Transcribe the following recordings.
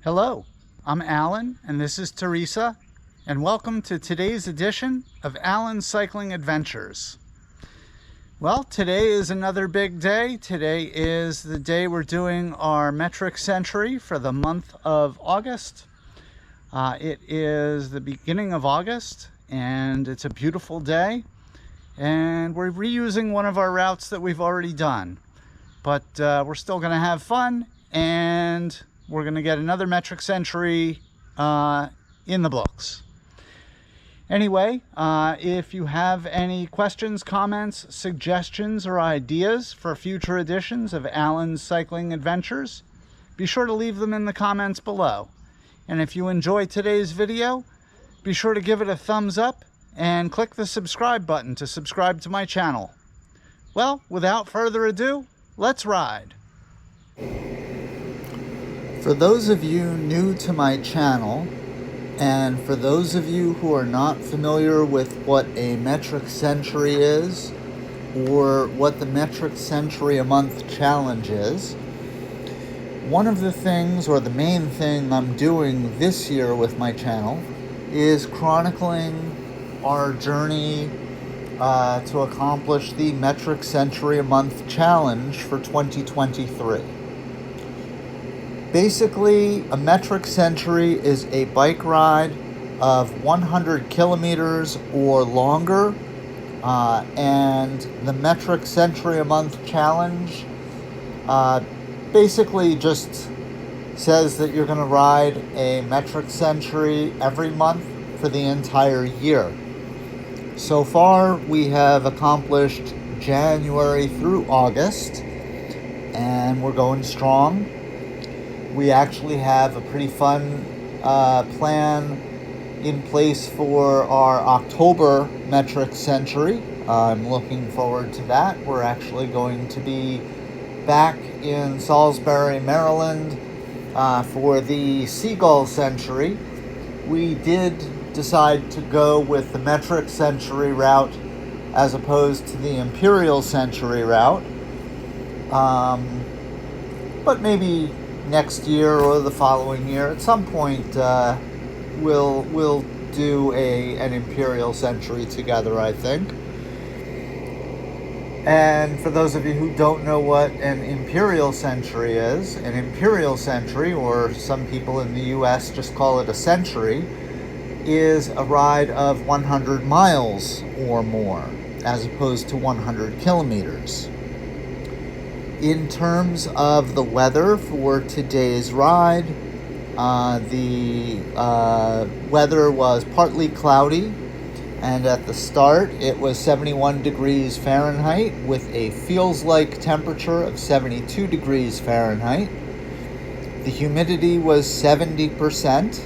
Hello, I'm Alan and this is Teresa, and welcome to today's edition of Alan's Cycling Adventures. Well, today is another big day. Today is the day we're doing our metric century for the month of August. It is the beginning of August and it's a beautiful day, and we're reusing one of our routes that we've already done, but we're still going to have fun, and we're going to get another metric century in the books. Anyway, if you have any questions, comments, suggestions, or ideas for future editions of Alan's Cycling Adventures, be sure to leave them in the comments below. And if you enjoyed today's video, be sure to give it a thumbs up and click the subscribe button to subscribe to my channel. Well, without further ado, let's ride. For those of you new to my channel, and for those of you who are not familiar with what a metric century is, or what the metric century a month challenge is, one of the things, or the main thing I'm doing this year with my channel, is chronicling our journey to accomplish the metric century a month challenge for 2023. Basically, a metric century is a bike ride of 100 kilometers or longer, and the metric century a month challenge basically just says that you're going to ride a metric century every month for the entire year. So far, we have accomplished January through August, and we're going strong. We actually have a pretty fun plan in place for our October metric century. I'm looking forward to that. We're actually going to be back in Salisbury, Maryland for the Seagull century. We did decide to go with the metric century route as opposed to the imperial century route. But maybe next year or the following year, at some point, we'll do an imperial century together, I think. And for those of you who don't know what an imperial century is, an imperial century, or some people in the US just call it a century, is a ride of 100 miles or more, as opposed to 100 kilometers. In terms of the weather for today's ride, the weather was partly cloudy, and at the start it was 71 degrees Fahrenheit with a feels-like temperature of 72 degrees Fahrenheit. The humidity was 70%,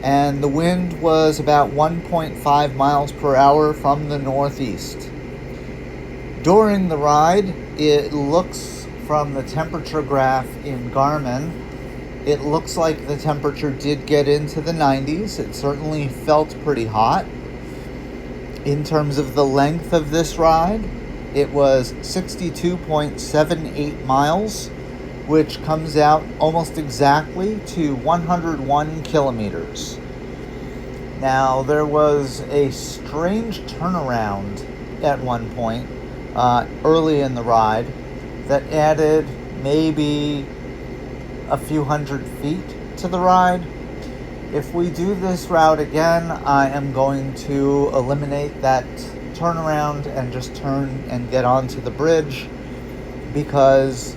and the wind was about 1.5 miles per hour from the northeast. During the ride, it looks, from the temperature graph in Garmin, it looks like the temperature did get into the 90s. It certainly felt pretty hot. In terms of the length of this ride, it was 62.78 miles, which comes out almost exactly to 101 kilometers. Now, there was a strange turnaround at one point early in the ride that added maybe a few hundred feet to the ride. If we do this route again, I am going to eliminate that turnaround and just turn and get onto the bridge, because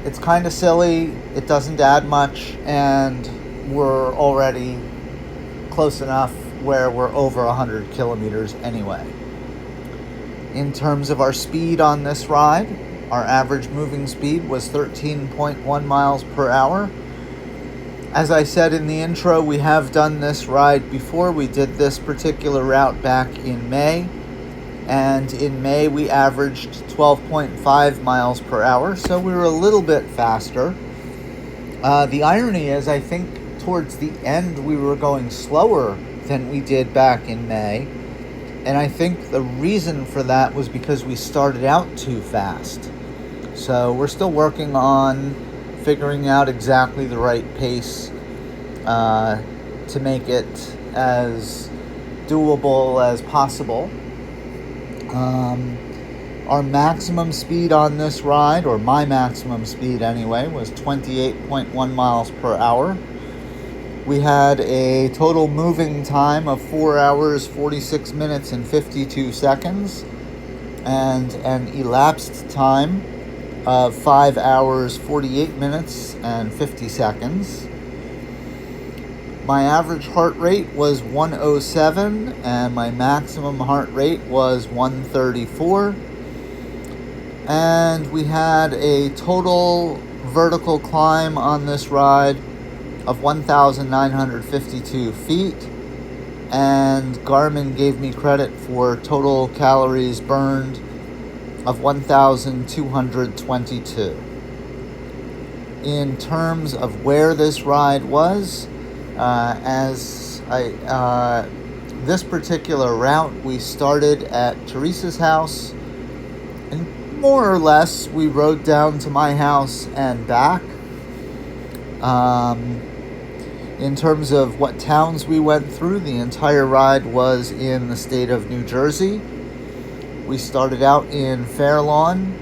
it's kind of silly, it doesn't add much, and we're already close enough where we're over 100 kilometers anyway. In terms of our speed on this ride, our average moving speed was 13.1 miles per hour. As I said in the intro, we have done this ride before. We did this particular route back in May, and in May we averaged 12.5 miles per hour, so we were a little bit faster. The irony is, I think towards the end we were going slower than we did back in May. And I think the reason for that was because we started out too fast. So we're still working on figuring out exactly the right pace to make it as doable as possible. Our maximum speed on this ride, or my maximum speed anyway, was 28.1 miles per hour. We had a total moving time of 4 hours, 46 minutes, and 52 seconds, and an elapsed time of 5 hours, 48 minutes, and 50 seconds. My average heart rate was 107, and my maximum heart rate was 134. And we had a total vertical climb on this ride of 1,952 feet, and Garmin gave me credit for total calories burned of 1,222. In terms of where this ride was, this particular route, we started at Teresa's house, and more or less we rode down to my house and back. In terms of what towns we went through, the entire ride was in the state of New Jersey. We started out in Fair Lawn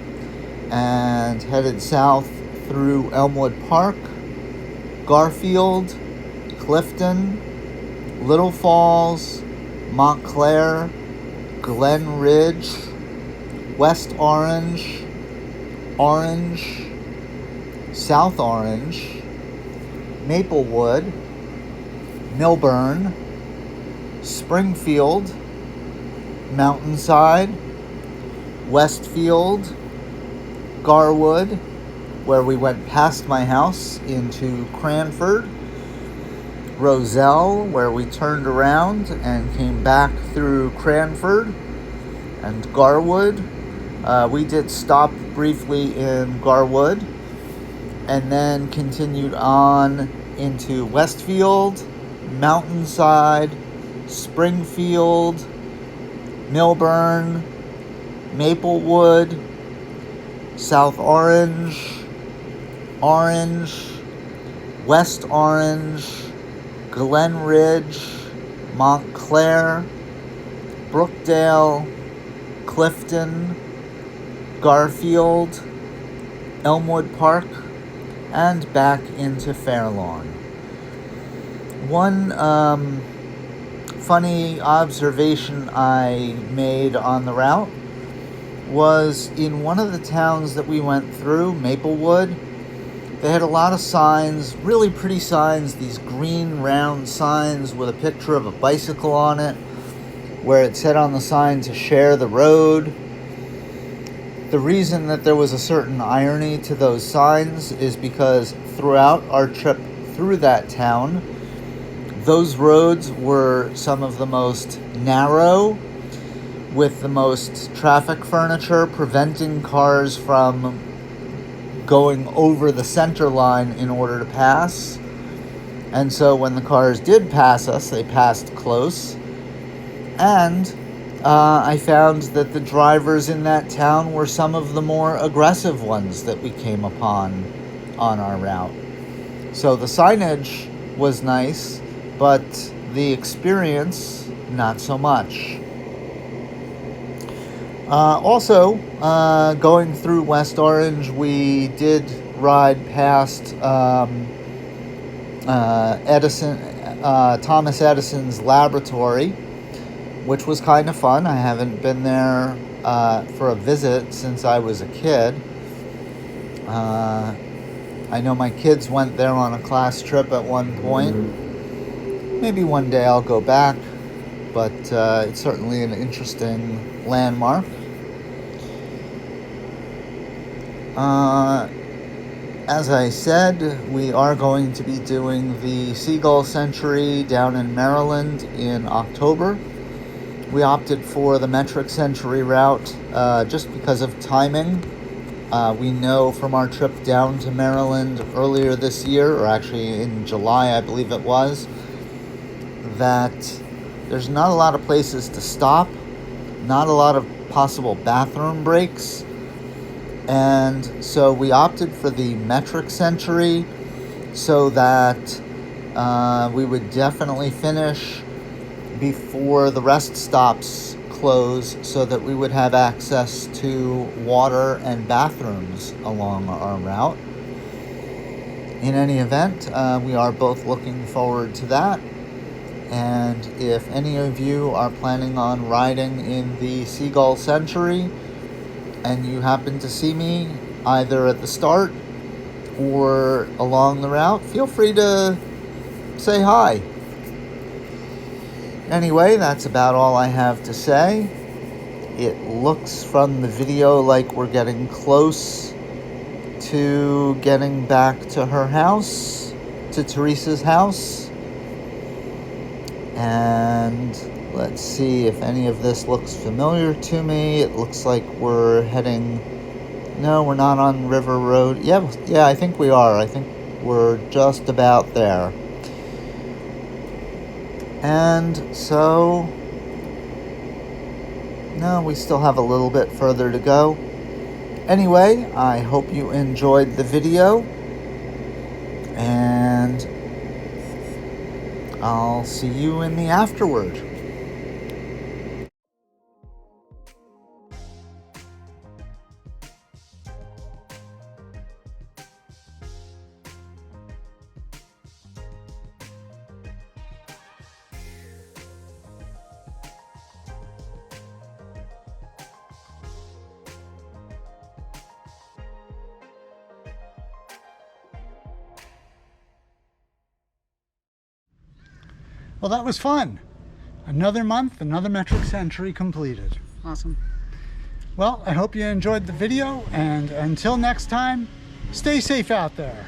and headed south through Elmwood Park, Garfield, Clifton, Little Falls, Montclair, Glen Ridge, West Orange, Orange, South Orange, Maplewood, Milburn, Springfield, Mountainside, Westfield, Garwood, where we went past my house into Cranford, Roselle, where we turned around and came back through Cranford, and Garwood. We did stop briefly in Garwood, and then continued on into Westfield, Mountainside, Springfield, Milburn, Maplewood, South Orange, Orange, West Orange, Glen Ridge, Montclair, Brookdale, Clifton, Garfield, Elmwood Park, and back into Fair Lawn. One funny observation I made on the route was in one of the towns that we went through, Maplewood. They had a lot of signs, really pretty signs, these green round signs with a picture of a bicycle on it, where it said on the sign to share the road. The reason that there was a certain irony to those signs is because throughout our trip through that town, those roads were some of the most narrow, with the most traffic furniture, preventing cars from going over the center line in order to pass. And so when the cars did pass us, they passed close. And I found that the drivers in that town were some of the more aggressive ones that we came upon on our route. So the signage was nice, but the experience, not so much. Also, going through West Orange, we did ride past Thomas Edison's laboratory, which was kind of fun. I haven't been there for a visit since I was a kid. I know my kids went there on a class trip at one point. Maybe one day I'll go back, but it's certainly an interesting landmark. As I said, we are going to be doing the Seagull Century down in Maryland in October. We opted for the Metric Century route just because of timing. We know from our trip down to Maryland earlier this year, or actually in July, I believe it was, that there's not a lot of places to stop, not a lot of possible bathroom breaks, And so we opted for the metric century so that we would definitely finish before the rest stops close, so that we would have access to water and bathrooms along our route. In any event, we are both looking forward to that. And if any of you are planning on riding in the Seagull Century and you happen to see me either at the start or along the route, feel free to say hi. Anyway, that's about all I have to say. It looks from the video like we're getting close to getting back to her house, to Teresa's house. And let's see if any of this looks familiar to me. It looks like we're heading... No, we're not on River Road. Yeah, I think we are. I think we're just about there. And so... No, we still have a little bit further to go. Anyway, I hope you enjoyed the video. And I'll see you in the afterward. Well, that was fun. Another month, another metric century completed. Awesome. Well, I hope you enjoyed the video, and until next time, stay safe out there.